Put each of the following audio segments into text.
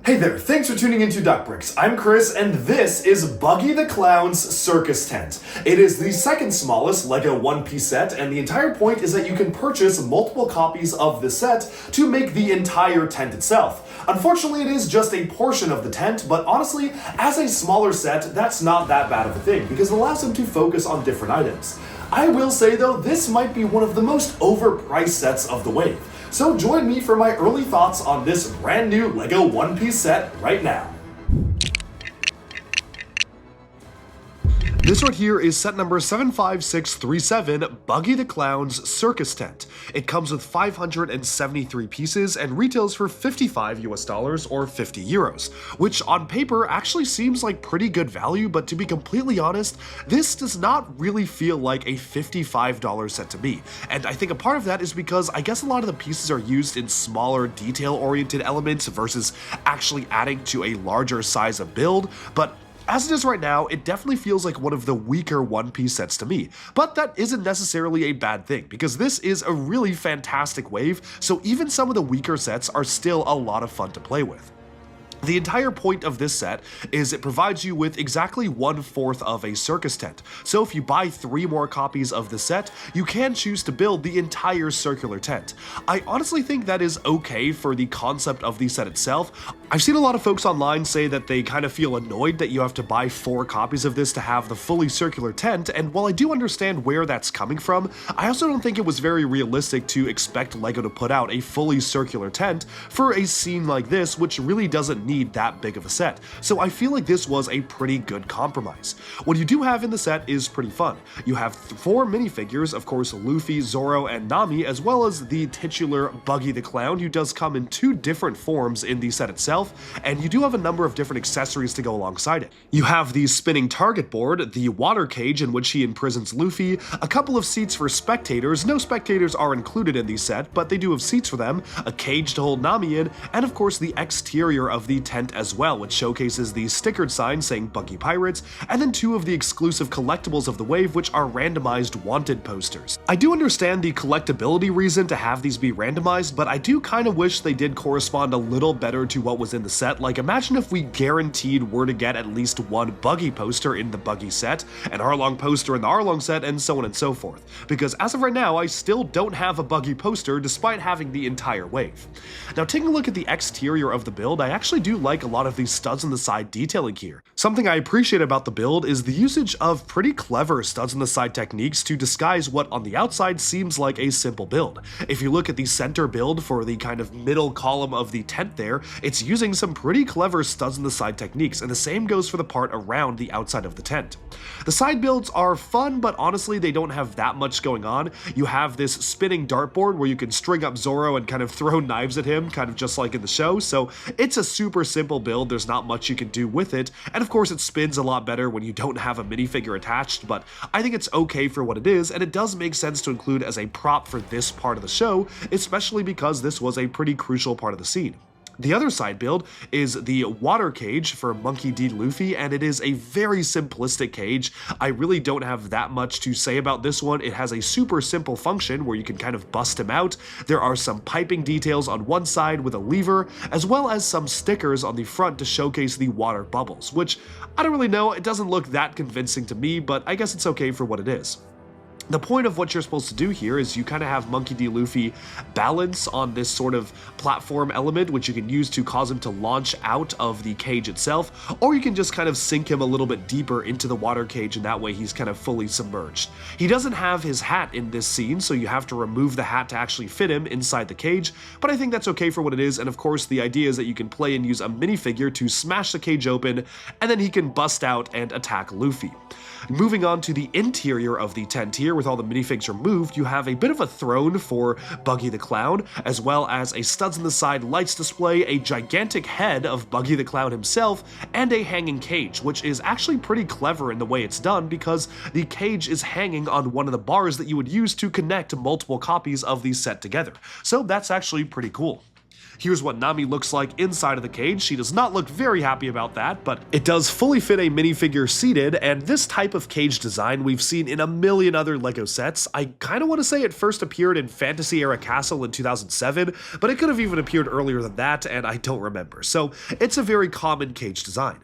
Hey there, thanks for tuning into Duck Bricks. I'm Chris, and this is Buggy the Clown's Circus Tent. It is the second smallest LEGO one-piece set, and the entire point is that you can purchase multiple copies of the set to make the entire tent itself. Unfortunately, it is just a portion of the tent, but honestly, as a smaller set, that's not that bad of a thing, because it allows them to focus on different items. I will say though, this might be one of the most overpriced sets of the wave. So join me for my early thoughts on this brand new LEGO one-piece set right now. This right here is set number 75637, Buggy the Clown's Circus Tent. It comes with 573 pieces and retails for $55 US or 50 euros, which on paper actually seems like pretty good value, but to be completely honest, this does not really feel like a $55 set to me. And I think a part of that is because I guess a lot of the pieces are used in smaller detail-oriented elements versus actually adding to a larger size of build, but as it is right now, it definitely feels like one of the weaker one-piece sets to me, but that isn't necessarily a bad thing, because this is a really fantastic wave, so even some of the weaker sets are still a lot of fun to play with. The entire point of this set is it provides you with exactly 1/4 of a circus tent. So if you buy 3 more copies of the set, you can choose to build the entire circular tent. I honestly think that is okay for the concept of the set itself. I've seen a lot of folks online say that they kind of feel annoyed that you have to buy 4 copies of this to have the fully circular tent, and while I do understand where that's coming from, I also don't think it was very realistic to expect LEGO to put out a fully circular tent for a scene like this, which really doesn't need that big of a set. So I feel like this was a pretty good compromise. What you do have in the set is pretty fun. You have 4 minifigures, of course Luffy, Zoro, and Nami, as well as the titular Buggy the Clown, who does come in 2 different forms in the set itself, and you do have a number of different accessories to go alongside it. You have the spinning target board, the water cage in which he imprisons Luffy, a couple of seats for spectators. No spectators are included in the set, but they do have seats for them, a cage to hold Nami in, and of course the exterior of the tent as well, which showcases the stickered sign saying Buggy Pirates, and then 2 of the exclusive collectibles of the wave, which are randomized wanted posters. I do understand the collectability reason to have these be randomized, but I do kind of wish they did correspond a little better to what was in the set. Like, imagine if we guaranteed we're to get at least 1 Buggy poster in the Buggy set, an Arlong poster in the Arlong set, and so on and so forth. Because as of right now, I still don't have a Buggy poster despite having the entire wave. Now, taking a look at the exterior of the build, I actually do like a lot of these studs on the side detailing here. Something I appreciate about the build is the usage of pretty clever studs on the side techniques to disguise what on the outside seems like a simple build. If you look at the center build for the kind of middle column of the tent there, it's using some pretty clever studs on the side techniques, and the same goes for the part around the outside of the tent. The side builds are fun, but honestly they don't have that much going on. You have this spinning dartboard where you can string up Zoro and kind of throw knives at him, kind of just like in the show, so it's a super simple build, there's not much you can do with it, and of course it spins a lot better when you don't have a minifigure attached, but I think it's okay for what it is, and it does make sense to include as a prop for this part of the show, especially because this was a pretty crucial part of the scene. The other side build is the water cage for Monkey D. Luffy, and it is a very simplistic cage. I really don't have that much to say about this one. It has a super simple function where you can kind of bust him out. There are some piping details on one side with a lever, as well as some stickers on the front to showcase the water bubbles, which I don't really know, it doesn't look that convincing to me, but I guess it's okay for what it is. The point of what you're supposed to do here is you kind of have Monkey D. Luffy balance on this sort of platform element, which you can use to cause him to launch out of the cage itself, or you can just kind of sink him a little bit deeper into the water cage, and that way he's kind of fully submerged. He doesn't have his hat in this scene, so you have to remove the hat to actually fit him inside the cage, but I think that's okay for what it is, and of course the idea is that you can play and use a minifigure to smash the cage open, and then he can bust out and attack Luffy. Moving on to the interior of the tent here, with all the minifigs removed, you have a bit of a throne for Buggy the Clown, as well as a studs on the side lights display, a gigantic head of Buggy the Clown himself, and a hanging cage, which is actually pretty clever in the way it's done because the cage is hanging on one of the bars that you would use to connect multiple copies of the set together. So that's actually pretty cool. Here's what Nami looks like inside of the cage. She does not look very happy about that, but it does fully fit a minifigure seated, and this type of cage design we've seen in a million other LEGO sets. I kind of want to say it first appeared in Fantasy Era Castle in 2007, but it could have even appeared earlier than that, and I don't remember. So it's a very common cage design.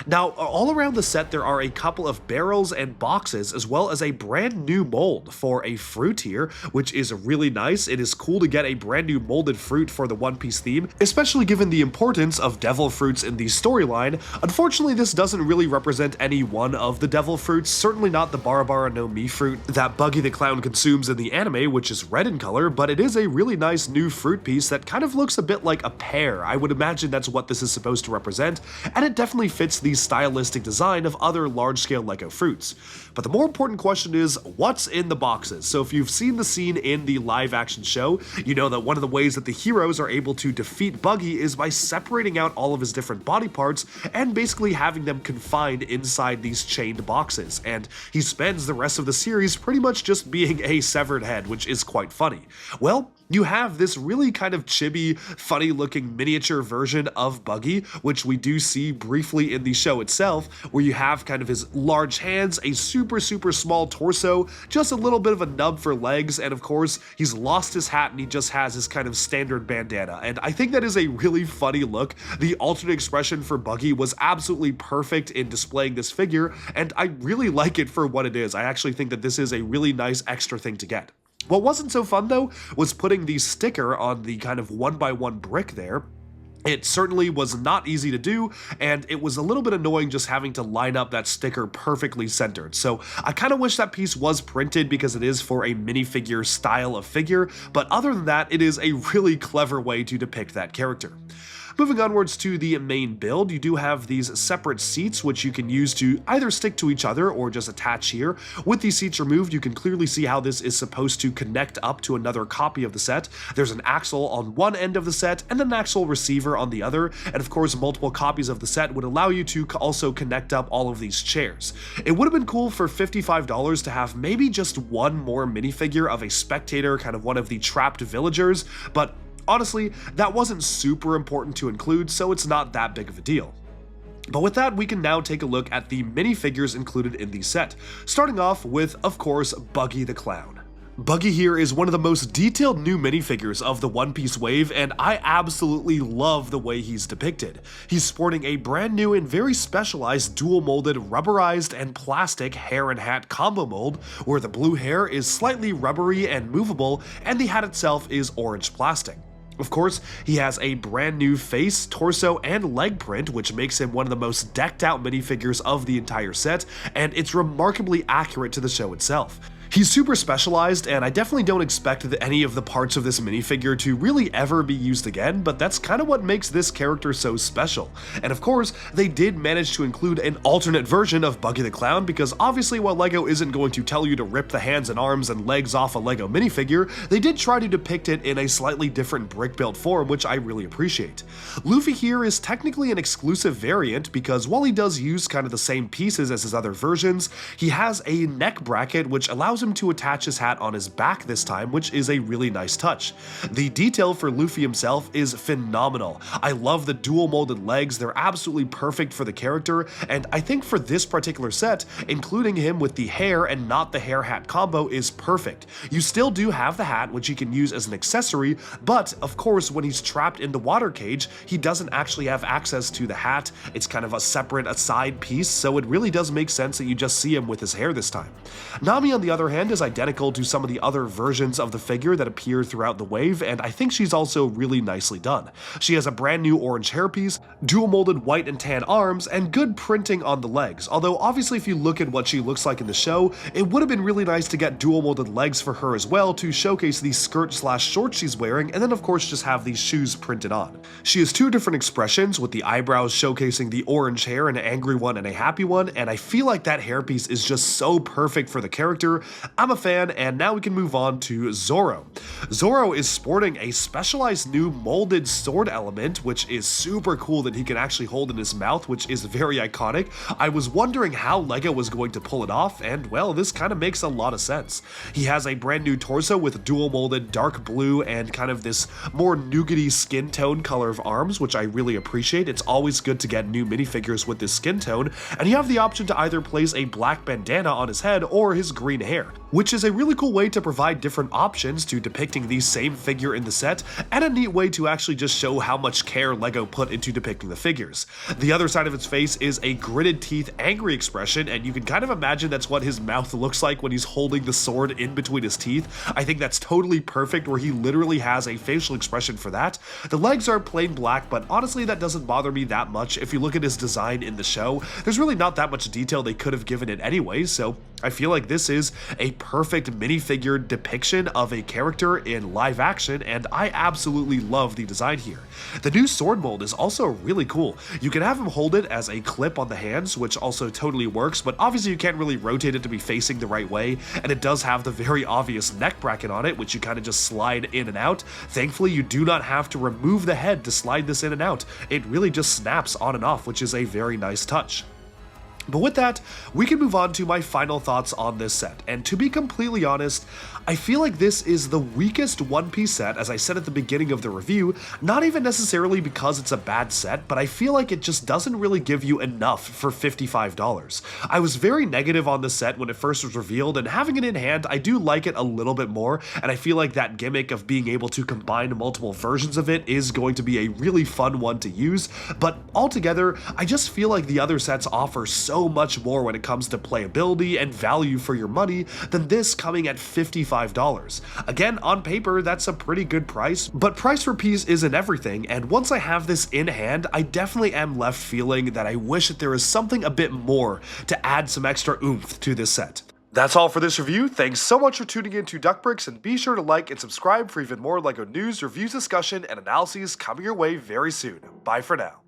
Now, all around the set there are a couple of barrels and boxes, as well as a brand new mold for a fruit here, which is really nice. It is cool to get a brand new molded fruit for the One Piece theme, especially given the importance of devil fruits in the storyline. Unfortunately, this doesn't really represent any one of the devil fruits, certainly not the Barabara no Mi fruit that Buggy the Clown consumes in the anime, which is red in color, but it is a really nice new fruit piece that kind of looks a bit like a pear. I would imagine that's what this is supposed to represent, and it definitely fits the stylistic design of other large-scale LEGO fruits. But the more important question is, what's in the boxes? So if you've seen the scene in the live-action show, you know that one of the ways that the heroes are able to defeat Buggy is by separating out all of his different body parts and basically having them confined inside these chained boxes. And he spends the rest of the series pretty much just being a severed head, which is quite funny. Well, you have this really kind of chibi, funny-looking miniature version of Buggy, which we do see briefly in the show itself, where you have kind of his large hands, a super small torso, just a little bit of a nub for legs, and of course, he's lost his hat and he just has his kind of standard bandana. And I think that is a really funny look. The alternate expression for Buggy was absolutely perfect in displaying this figure, and I really like it for what it is. I actually think that this is a really nice extra thing to get. What wasn't so fun though was putting the sticker on the kind of 1x1 brick there. It certainly was not easy to do, and it was a little bit annoying just having to line up that sticker perfectly centered. So I kind of wish that piece was printed because it is for a minifigure style of figure, but other than that, it is a really clever way to depict that character. Moving onwards to the main build, you do have these separate seats which you can use to either stick to each other or just attach here. With these seats removed, you can clearly see how this is supposed to connect up to another copy of the set. There's an axle on one end of the set and an axle receiver on the other, and of course multiple copies of the set would allow you to also connect up all of these chairs. It would have been cool for $55 to have maybe just one more minifigure of a spectator, kind of one of the trapped villagers, but honestly, that wasn't super important to include, so it's not that big of a deal. But with that, we can now take a look at the minifigures included in the set, starting off with, of course, Buggy the Clown. Buggy here is one of the most detailed new minifigures of the One Piece wave, and I absolutely love the way he's depicted. He's sporting a brand new and very specialized dual molded rubberized and plastic hair and hat combo mold, where the blue hair is slightly rubbery and movable, and the hat itself is orange plastic. Of course, he has a brand new face, torso, and leg print, which makes him one of the most decked out minifigures of the entire set, and it's remarkably accurate to the show itself. He's super specialized, and I definitely don't expect any of the parts of this minifigure to really ever be used again, but that's kind of what makes this character so special. And of course, they did manage to include an alternate version of Buggy the Clown, because obviously while LEGO isn't going to tell you to rip the hands and arms and legs off a LEGO minifigure, they did try to depict it in a slightly different brick-built form, which I really appreciate. Luffy here is technically an exclusive variant, because while he does use kind of the same pieces as his other versions, he has a neck bracket which allows him to attach his hat on his back this time, which is a really nice touch. The detail for Luffy himself is phenomenal. I love the dual molded legs, they're absolutely perfect for the character, and I think for this particular set, including him with the hair and not the hair hat combo is perfect. You still do have the hat, which you can use as an accessory, but of course when he's trapped in the water cage, he doesn't actually have access to the hat. It's kind of a separate aside piece, so it really does make sense that you just see him with his hair this time. Nami, on the other hand, is identical to some of the other versions of the figure that appear throughout the wave, and I think she's also really nicely done. She has a brand new orange hairpiece, dual molded white and tan arms, and good printing on the legs, although obviously if you look at what she looks like in the show, it would have been really nice to get dual molded legs for her as well to showcase the skirt/shorts she's wearing, and then of course just have these shoes printed on. She has two different expressions, with the eyebrows showcasing the orange hair, an angry one and a happy one, and I feel like that hairpiece is just so perfect for the character, I'm a fan, and now we can move on to Zoro. Zoro is sporting a specialized new molded sword element, which is super cool that he can actually hold in his mouth, which is very iconic. I was wondering how LEGO was going to pull it off, and well, this kind of makes a lot of sense. He has a brand new torso with dual molded dark blue and kind of this more nougaty skin tone color of arms, which I really appreciate. It's always good to get new minifigures with this skin tone, and you have the option to either place a black bandana on his head or his green hair, which is a really cool way to provide different options to depicting the same figure in the set, and a neat way to actually just show how much care LEGO put into depicting the figures. The other side of its face is a gritted teeth angry expression, and you can kind of imagine that's what his mouth looks like when he's holding the sword in between his teeth. I think that's totally perfect, where he literally has a facial expression for that. The legs are plain black, but honestly that doesn't bother me that much. If you look at his design in the show, there's really not that much detail they could have given it anyway, so I feel like this is a perfect minifigure depiction of a character in live action, and I absolutely love the design here. The new sword mold is also really cool. You can have him hold it as a clip on the hands, which also totally works, but obviously you can't really rotate it to be facing the right way, and it does have the very obvious neck bracket on it, which you kind of just slide in and out. Thankfully, you do not have to remove the head to slide this in and out. It really just snaps on and off, which is a very nice touch. But with that, we can move on to my final thoughts on this set, and to be completely honest, I feel like this is the weakest One Piece set, as I said at the beginning of the review, not even necessarily because it's a bad set, but I feel like it just doesn't really give you enough for $55. I was very negative on the set when it first was revealed, and having it in hand, I do like it a little bit more, and I feel like that gimmick of being able to combine multiple versions of it is going to be a really fun one to use, but altogether, I just feel like the other sets offer so much more when it comes to playability and value for your money than this coming at $55. Again, on paper, that's a pretty good price, but price for piece isn't everything, and once I have this in hand, I definitely am left feeling that I wish that there was something a bit more to add some extra oomph to this set. That's all for this review. Thanks so much for tuning in to Duckbricks, and be sure to like and subscribe for even more LEGO news, reviews, discussion, and analyses coming your way very soon. Bye for now.